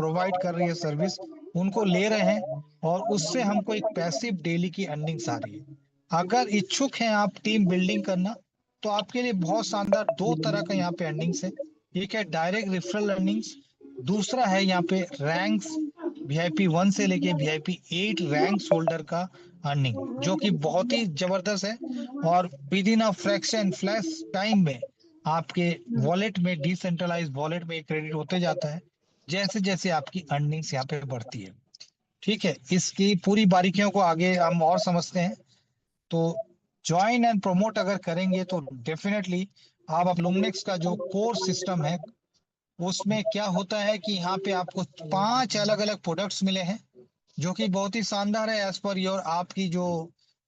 Provide कर रही है सर्विस, उनको ले रहे हैं और उससे हमको एक पैसिव डेली की अर्निंग्स आ रही है। अगर इच्छुक हैं आप टीम बिल्डिंग करना, तो आपके लिए बहुत शानदार दो तरह का यहाँ पे अर्निंग्स है। एक है डायरेक्ट रेफरल अर्निंग्स, दूसरा है यहाँ पे रैंक्स, VIP 1 से लेके VIP 8 रैंक्स होल्डर का अर्निंग, जो कि बहुत ही जबरदस्त है। और with in a fraction flash time में आपके वॉलेट में, डिसेंट्रलाइज वॉलेट में क्रेडिट होते जाता है, जैसे जैसे आपकी अर्निंग्स यहाँ पे बढ़ती है। ठीक है, इसकी पूरी बारीकियों को आगे हम और समझते हैं। तो ज्वाइन एंड प्रमोट अगर करेंगे तो डेफिनेटली आप लुमनेक्स का जो कोर सिस्टम है, उसमें क्या होता है कि यहाँ पे आपको 5 अलग अलग प्रोडक्ट्स मिले हैं, जो कि बहुत ही शानदार है एज पर योर आपकी जो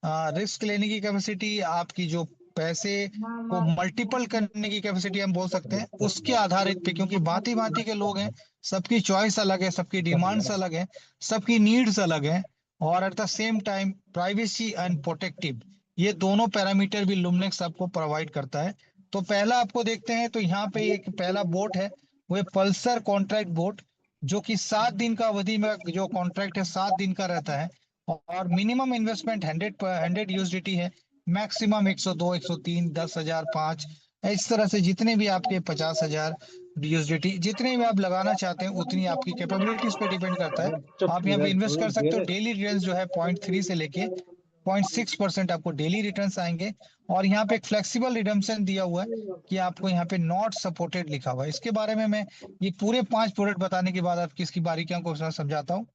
रिस्क लेने की कैपेसिटी, आपकी जो पैसे को मल्टीपल करने की कैपेसिटी हम बोल सकते हैं, उसके आधारित पे, क्योंकि भांति भांति के लोग हैं, सबकी चॉइस अलग है, सबकी डिमांड्स अलग है, सबकी नीड्स अलग है। और at the same time privacy and protective, ये दोनों पैरामीटर भी लुमनेक्स आपको प्रोवाइड करता है। तो पहला आपको देखते हैं, तो यहाँ पे एक पहला बोट है, वो पल्सर कॉन्ट्रैक्ट बोट, जो कि 7 दिन का अवधि में जो कॉन्ट्रैक्ट है 7 दिन का रहता है। और मिनिमम इन्वेस्टमेंट 100 USDT है, मैक्सिमम 102, 103, 10,000, 5, इस तरह से जितने भी आपके 50,000 USDT, जितने भी आप लगाना चाहते हैं उतनी आपकी कैपेबिलिटीज पे डिपेंड करता है। आप यहाँ पे इन्वेस्ट कर सकते हो। डेली रिटर्न जो है 0.3 से लेके 0.6% आपको डेली रिटर्न्स आएंगे। और यहाँ पे एक फ्लेक्सिबल रिडम्पशन दिया हुआ है कि आपको यहाँ पे नॉट सपोर्टेड लिखा हुआ है। इसके बारे में मैं ये पूरे 5 प्रोडक्ट बताने के बाद आपकी इसकी बारीकियों को समझाता हूँ।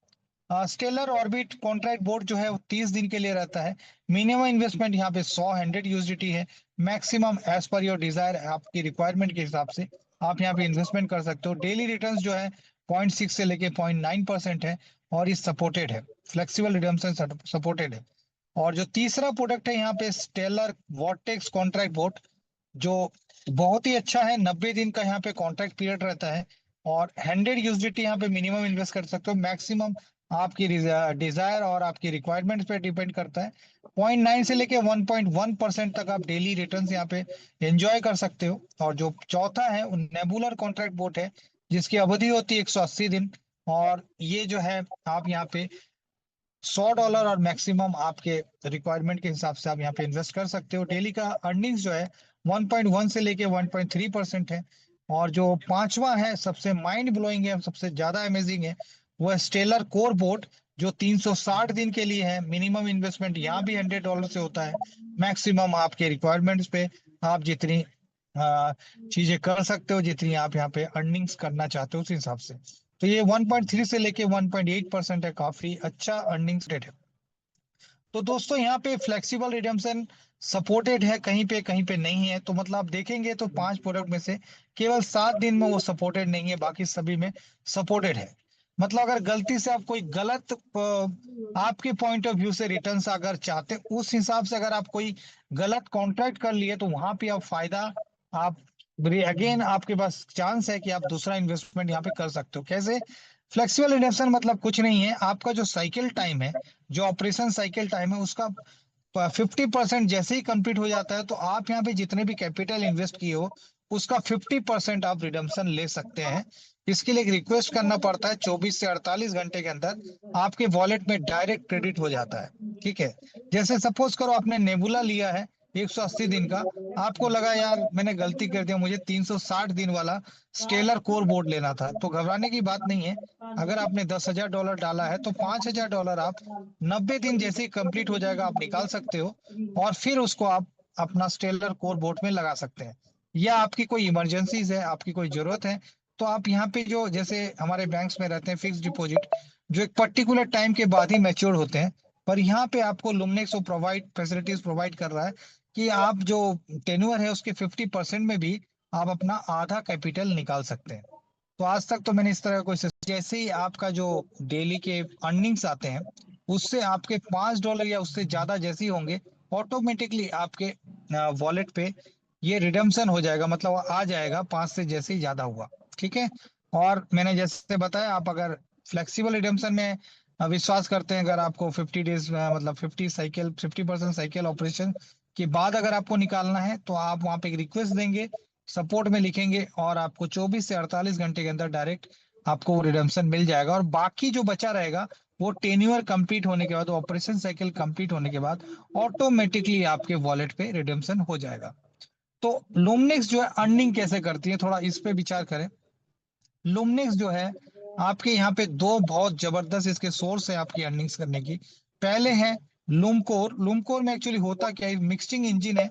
स्टेलर ऑर्बिट कॉन्ट्रैक्ट बोर्ड जो है वो 30 दिन के लिए रहता है। मिनिमम इन्वेस्टमेंट यहाँ पे 100 USDT है, maximum as per your desire, आपकी रिक्वायरमेंट के हिसाब से आप यहाँ पे इन्वेस्टमेंट कर सकते हो। डेली रिटर्न जो है 0.6 से लेके 0.9% है, और ये सपोर्टेड है, फ्लेक्सिबल रिडम्पशन सपोर्टेड है। और जो तीसरा प्रोडक्ट है यहाँ पे स्टेलर वॉर्टेक्स कॉन्ट्रैक्ट बोर्ड, जो बहुत ही अच्छा है। 90 दिन का यहाँ पे कॉन्ट्रैक्ट पीरियड रहता है, और 100 USDT यहाँ पे मिनिमम इन्वेस्ट कर सकते हो, मैक्सिमम आपकी डिजायर और आपकी रिक्वायरमेंट पे डिपेंड करता है। 0.9 से लेके 1.1% तक आप डेली रिटर्न्स यहाँ पे एंजॉय कर सकते हो। और जो चौथा है वो नेबुलर कॉन्ट्रैक्ट बोट है, जिसकी अवधि होती है 180 दिन। और ये जो है आप यहाँ पे $100 और मैक्सिमम आपके रिक्वायरमेंट के हिसाब से आप यहाँ पे इन्वेस्ट कर सकते हो। डेली का अर्निंग्स जो है 1.1 से लेके 1.3% है। और जो पांचवा है, सबसे माइंड ब्लोइंग है, सबसे ज्यादा अमेजिंग है, वो है स्टेलर कोर बोट, जो 360 दिन के लिए है। मिनिमम इन्वेस्टमेंट यहाँ भी $100 से होता है, मैक्सिमम आपके रिक्वायरमेंट्स पे आप जितनी चीजें कर सकते हो, जितनी आप यहाँ पे अर्निंग्स करना चाहते हो उस हिसाब से। तो ये 1.3 से लेके 1.8% है, काफी अच्छा अर्निंग्स रेट है। तो दोस्तों यहाँ पे फ्लेक्सिबल रिडेम्पशन सपोर्टेड है, कहीं पे नहीं है। तो मतलब आप देखेंगे तो 5 प्रोडक्ट में से केवल 7 दिन में वो सपोर्टेड नहीं है, बाकी सभी में सपोर्टेड है। मतलब अगर गलती से आप कोई गलत आपके पॉइंट ऑफ व्यू से रिटर्न्स अगर चाहते हैं, उस हिसाब से अगर आप कोई गलत कॉन्ट्रैक्ट कर लिए, तो वहां पे आप फायदा, आप अगेन आपके पास चांस है कि आप दूसरा इन्वेस्टमेंट यहाँ पे कर सकते हो। कैसे? फ्लेक्सिबल रिडम्पशन मतलब कुछ नहीं है, आपका जो साइकिल टाइम है, जो ऑपरेशन साइकिल टाइम है, उसका 50% जैसे ही कंप्लीट हो जाता है, तो आप यहाँ पे जितने भी कैपिटल इन्वेस्ट किए हो, उसका 50% आप रिडम्पशन ले सकते हैं। इसके लिए एक रिक्वेस्ट करना पड़ता है, 24 से 48 घंटे के अंदर आपके वॉलेट में डायरेक्ट क्रेडिट हो जाता है। ठीक है, जैसे सपोज करो आपने नेबुला लिया है 180 दिन का, आपको लगा यार मैंने गलती कर दिया, मुझे 360 दिन वाला स्टेलर कोर बोर्ड लेना था, तो घबराने की बात नहीं है। अगर आपने $10,000 डाला है, तो $5,000 आप 90 दिन जैसे ही कंप्लीट हो जाएगा आप निकाल सकते हो, और फिर उसको आप अपना स्टेलर कोर बोट में लगा सकते हैं। या आपकी कोई इमरजेंसीज है, आपकी कोई जरूरत है, तो आप यहाँ पे जो जैसे हमारे बैंक्स में रहते हैं फिक्स डिपॉजिट, जो एक पर्टिकुलर टाइम के बाद ही मैच्योर होते हैं, पर यहाँ पे आपको लुमनेक्स प्रोवाइड फैसिलिटीज प्रोवाइड कर रहा है कि आप जो टेन्योर है उसके 50% में भी आप अपना आधा कैपिटल निकाल सकते हैं। तो आज तक तो मैंने इस तरह का कोई जैसे ही आपका जो डेली के अर्निंग्स आते हैं, उससे आपके $5 या उससे ज्यादा जैसे ही होंगे, ऑटोमेटिकली आपके वॉलेट पे ये रिडम्पशन हो जाएगा, मतलब आ जाएगा 5 से जैसे ही ज्यादा हुआ। ठीक है, और मैंने जैसे बताया, आप अगर फ्लेक्सिबल रिडम्पशन में विश्वास करते हैं, अगर आपको 50 डेज मतलब 50% साइकिल ऑपरेशन के बाद अगर आपको निकालना है, तो आप वहां पे एक रिक्वेस्ट देंगे, सपोर्ट में लिखेंगे, और आपको 24 से 48 घंटे के अंदर डायरेक्ट आपको वो रिडेम्पशन मिल जाएगा, और बाकी जो बचा रहेगा वो टेन्योर कंप्लीट होने के बाद, ऑपरेशन साइकिल कंप्लीट होने के बाद ऑटोमेटिकली आपके वॉलेट पे रिडेम्पशन हो जाएगा। तो लुमनिक्स जो है अर्निंग कैसे करती है, थोड़ा इस पे विचार करें। लुमनिक्स जो है आपके यहाँ पे दो बहुत जबरदस्त इसके सोर्स है आपकी अर्निंग्स करने की। पहले है लूमकोर। लूमकोर में एक्चुअली होता क्या है, मिक्सिंग इंजन है।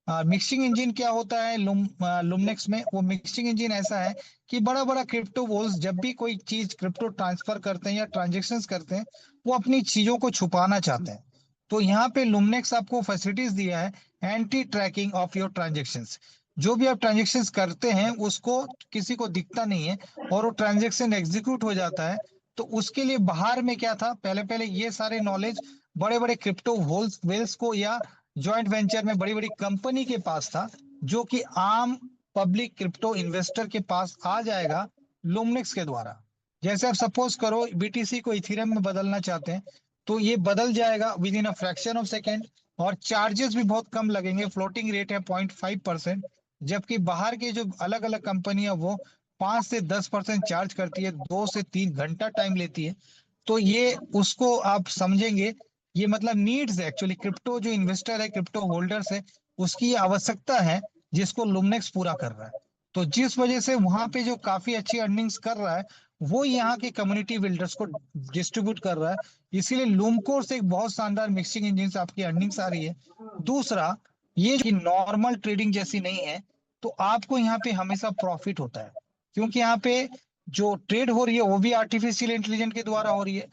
मिक्सिंग इंजन क्या होता है लुमनेक्स में, वो मिक्सिंग इंजन ऐसा है कि बड़ा बड़ा क्रिप्टो वोल्स जब भी कोई चीज क्रिप्टो ट्रांसफर करते हैं या ट्रांजेक्शन्स करते हैं, वो अपनी चीजों को छुपाना चाहते हैं। तो यहाँ पे लुमनेक्स आपको फैसिलिटीज दिया है anti tracking of your transactions. जो भी आप ट्रांजेक्शन्स करते हैं उसको किसी को दिखता नहीं है, और वो ट्रांजेक्शन एग्जीक्यूट हो जाता है। तो उसके लिए बाहर में क्या था, पहले पहले ये सारे नॉलेज बड़े बड़े क्रिप्टो होल्स वेल्स को या जॉइंट वेंचर में बड़ी बड़ी कंपनी के पास था, जो कि आम पब्लिक क्रिप्टो इन्वेस्टर के पास आ जाएगा लुमनिक्स के द्वारा। जैसे आप सपोज करो बीटीसी को इथेरियम में बदलना चाहते हैं, तो ये बदल जाएगा with in a fraction of second, और चार्जेस भी बहुत कम लगेंगे। फ्लोटिंग रेट है 0.5%, जबकि बाहर के जो अलग अलग कंपनियां वो 5 से 10% चार्ज करती है, 2 से 3 घंटा टाइम लेती है। तो ये उसको आप समझेंगे, ये मतलब नीड्स है एक्चुअली, क्रिप्टो जो इन्वेस्टर है, क्रिप्टो होल्डर्स है, उसकी ये आवश्यकता है जिसको लुमनेक्स पूरा कर रहा है। तो जिस वजह से वहां पे जो काफी अच्छी अर्निंग्स कर रहा है, वो यहाँ के कम्युनिटी बिल्डर्स को डिस्ट्रीब्यूट कर रहा है। इसीलिए लूमकोर से एक बहुत शानदार मिक्सिंग इंजन से आपकी अर्निंग्स आ रही है। दूसरा, ये जो नॉर्मल ट्रेडिंग जैसी नहीं है, तो आपको यहाँ पे हमेशा प्रॉफिट होता है, क्योंकि यहाँ पे जो ट्रेड हो रही है वो भी आर्टिफिशियल इंटेलिजेंस के द्वारा हो रही है।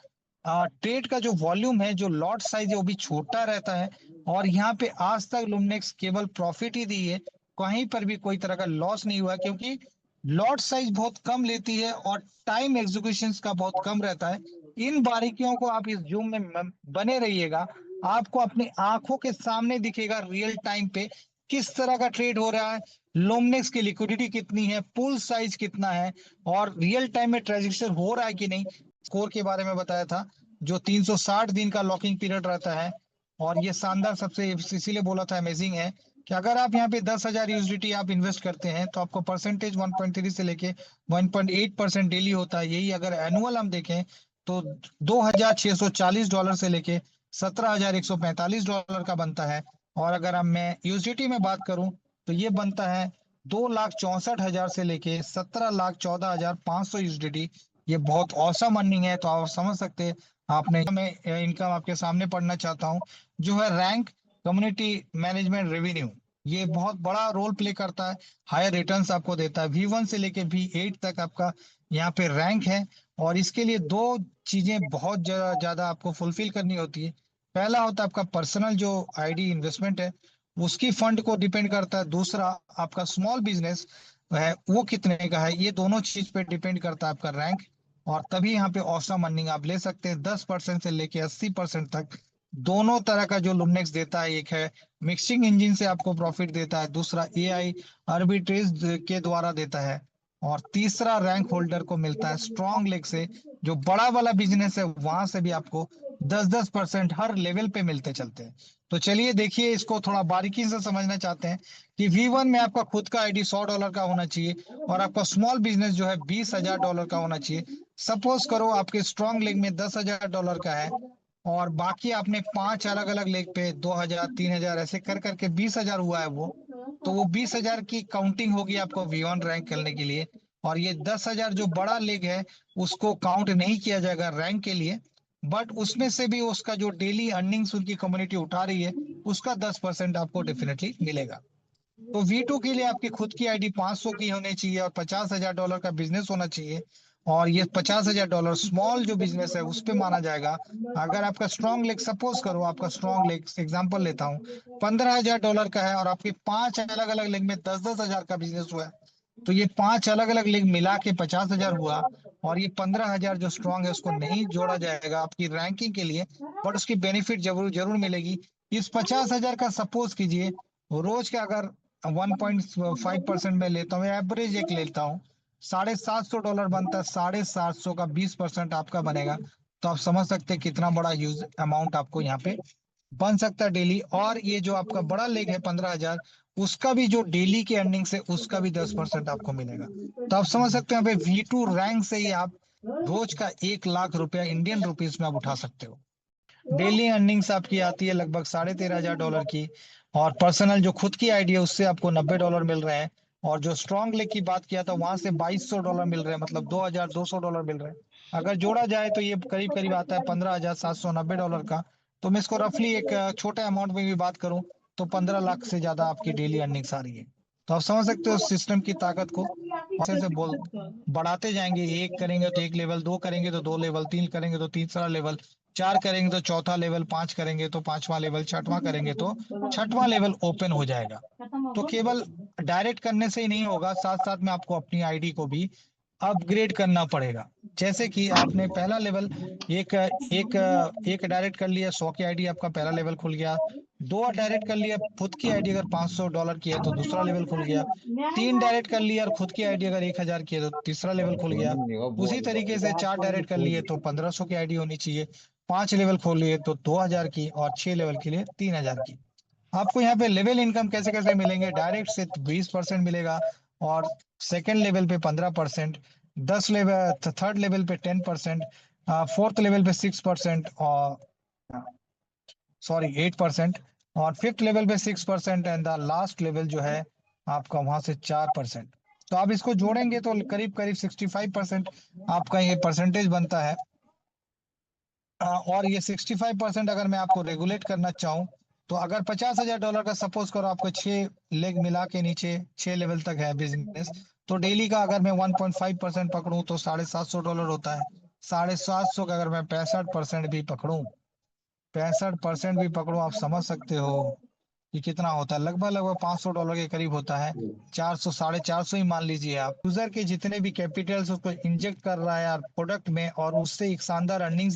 ट्रेड का जो वॉल्यूम है, जो लॉट साइज है, वो भी छोटा रहता है। और यहाँ पे आज तक लुमनेक्स केवल प्रॉफिट ही दी है, कहीं पर भी कोई तरह का लॉस नहीं हुआ, क्योंकि लॉट साइज बहुत कम लेती है और टाइम एग्जीक्यूशन का बहुत कम रहता है। इन बारीकियों को आप इस जूम में बने रहिएगा, आपको अपनी आंखों के सामने दिखेगा रियल टाइम पे किस तरह का ट्रेड हो रहा है, लोमनेक्स की लिक्विडिटी कितनी है, पुल साइज कितना है, और रियल टाइम में ट्रांजेक्शन हो रहा है कि नहीं। स्कोर के बारे में बताया था, जो 360 दिन का लॉकिंग पीरियड रहता है। और ये शानदार, सबसे इसीलिए बोला था अमेजिंग है, कि अगर आप यहाँ पे 10,000 यूएसडीटी आप इन्वेस्ट करते हैं, तो आपको परसेंटेज 1.3 से लेके 1.8% डेली होता है। यही अगर एनुअल हम देखें तो $2,640 से लेके $17,145 का बनता है। और अगर हम मैं यूएसडीटी में बात करूं, तो ये बनता है 2,64,000 से लेके 17,14,500 यूएसडीटी। ये बहुत औसम अर्निंग है। तो आप समझ सकते हैं, आपने मैं इनकम आपके सामने पढ़ना चाहता हूँ, जो है रैंक कम्युनिटी मैनेजमेंट रेवेन्यू। ये बहुत बड़ा रोल प्ले करता है, हायर रिटर्न्स आपको देता है। V1 से लेके V8 तक आपका यहाँ पे रैंक है। और इसके लिए दो चीजें बहुत ज्यादा आपको फुलफिल करनी होती है। पहला होता है आपका पर्सनल जो आईडी इन्वेस्टमेंट है, उसकी फंड को डिपेंड करता है। दूसरा, आपका स्मॉल बिजनेस है वो कितने का है, ये दोनों चीज पे डिपेंड करता है आपका रैंक। और तभी यहाँ पे औसम अर्निंग आप ले सकते हैं, 10% से लेके 80% तक। दोनों तरह का जो लुमनेक्स देता है, एक है मिक्सिंग इंजन से आपको प्रॉफिट देता है, दूसरा एआई आर्बिट्रेज के द्वारा देता है, और तीसरा रैंक होल्डर को मिलता है स्ट्रॉन्ग लेग से। जो बड़ा वाला बिजनेस है वहां से भी आपको 10-10% हर लेवल पे मिलते चलते हैं। तो चलिए देखिए, इसको थोड़ा बारीकी से समझना चाहते हैं कि V1 में आपका खुद का आईडी $100 का होना चाहिए, और आपका स्मॉल बिजनेस जो है $20,000 का होना चाहिए। सपोज करो आपके स्ट्रॉन्ग लेग में $10,000 का है, और बाकी आपने 5 अलग अलग लेग पे 2,000 3,000 ऐसे कर करके 20,000 हुआ है वो। तो वो 20,000 की काउंटिंग होगी आपको V1 रैंक करने के लिए। और ये 10,000 जो बड़ा लेग है, उसको काउंट नहीं किया जाएगा रैंक के लिए, बट उसमें से भी उसका जो डेली अर्निंग्स उनकी कम्युनिटी उठा रही है, उसका 10% आपको डेफिनेटली मिलेगा। तो V2 के लिए आपकी खुद की आईडी 500 की होनी चाहिए, और $50,000 का बिजनेस होना चाहिए। और ये $50,000 स्मॉल जो बिजनेस है उस पे माना जाएगा। अगर आपका स्ट्रॉन्ग लेग, सपोज करो आपका स्ट्रॉन्ग लेग एग्जांपल लेता हूँ, $15,000 का है, और आपके 5 अलग अलग लेग में 10-10 हजार का बिजनेस हुआ है, तो ये 5 अलग अलग लेग मिला के 50,000 हुआ। और ये 15,000 जो स्ट्रॉन्ग है उसको नहीं जोड़ा जाएगा आपकी रैंकिंग के लिए, बट उसकी बेनिफिट जरूर जरूर मिलेगी। इस 50,000 का सपोज कीजिए, रोज का अगर 1.5% में लेता हूँ, एवरेज एक लेता हूँ, $750 बनता है। 750 का 20% आपका बनेगा। तो आप समझ सकते हैं कितना बड़ा यूज अमाउंट आपको यहाँ पे बन सकता है डेली। और ये जो आपका बड़ा लेग है 15,000, उसका भी जो डेली की अर्निंग्स है उसका भी 10% आपको मिलेगा। तो आप समझ सकते हैं यहाँ पे V2 रैंक से ही आप रोज का 1 लाख रुपया इंडियन रुपीज में आप उठा सकते हो। डेली अर्निंग्स आपकी आती है लगभग $13,500 की। और पर्सनल जो खुद की आईडी है उससे आपको $90 मिल रहे हैं। और जो स्ट्रॉन्ग लेग की बात किया था वहां से $2,200 मिल रहे हैं, मतलब $2,200 मिल रहे हैं। अगर जोड़ा जाए तो ये करीब करीब आता है $15,790 का। तो मैं इसको रफली एक छोटे अमाउंट में भी बात करूं तो 15 लाख से ज्यादा आपकी डेली अर्निंग्स आ रही है। तो आप समझ सकते हो सिस्टम की ताकत को। ऐसे से बोल बढ़ाते जाएंगे, एक करेंगे तो एक लेवल, दो करेंगे तो दो लेवल, तीन करेंगे तो तीसरा लेवल, चार करेंगे तो चौथा लेवल, पांच करेंगे तो पांचवा लेवल, छठवां करेंगे तो छठवां लेवल ओपन हो जाएगा। तो केवल डायरेक्ट करने से ही नहीं होगा, साथ साथ में आपको अपनी आईडी को भी अपग्रेड करना पड़ेगा। जैसे कि आपने पहला लेवल एक एक एक डायरेक्ट कर लिया, 100 की आईडी आपका पहला लेवल खुल गया। दो डायरेक्ट कर लिया खुद की आईडी अगर $500 की है तो दूसरा लेवल खुल गया। तीन डायरेक्ट कर लिया और खुद की आईडी अगर 1,000 की है तो तीसरा लेवल खुल गया। उसी तरीके से चार डायरेक्ट कर लिए तो 1,500 की आईडी होनी चाहिए। पांच लेवल खोल लिए तो 2,000 की, और 6 लेवल के लिए 3,000 की। आपको यहाँ पे लेवल इनकम कैसे कैसे मिलेंगे, डायरेक्ट से 20% मिलेगा, और सेकंड लेवल पे 15%, 10 लेवल थर्ड लेवल पे 10%, फोर्थ लेवल पे 6%, और सॉरी 8%, और फिफ्थ लेवल पे 6%, एंड द लास्ट लेवल जो है आपका वहां से 4%। तो आप इसको जोड़ेंगे तो करीब करीब 65% आपका ये परसेंटेज बनता है। और ये 65% अगर मैं आपको रेगुलेट करना चाहूँ तो अगर $50,000 का सपोज करो आपको 6 लेग मिला के नीचे 6 लेवल तक है बिजनेस, तो डेली का अगर मैं 1.5% पकड़ूं तो $750 होता है। 750 का अगर मैं 65% भी पकड़ूं, 65% भी पकड़ो, आप समझ सकते हो कि कितना होता है। लगभग लगभग $500 के करीब होता है। 400 450 ही मान लीजिए आप। यूजर के जितने भी कैपिटल्स उसको इंजेक्ट कर रहा है यार प्रोडक्ट में, और उससे एक शानदार अर्निंग्स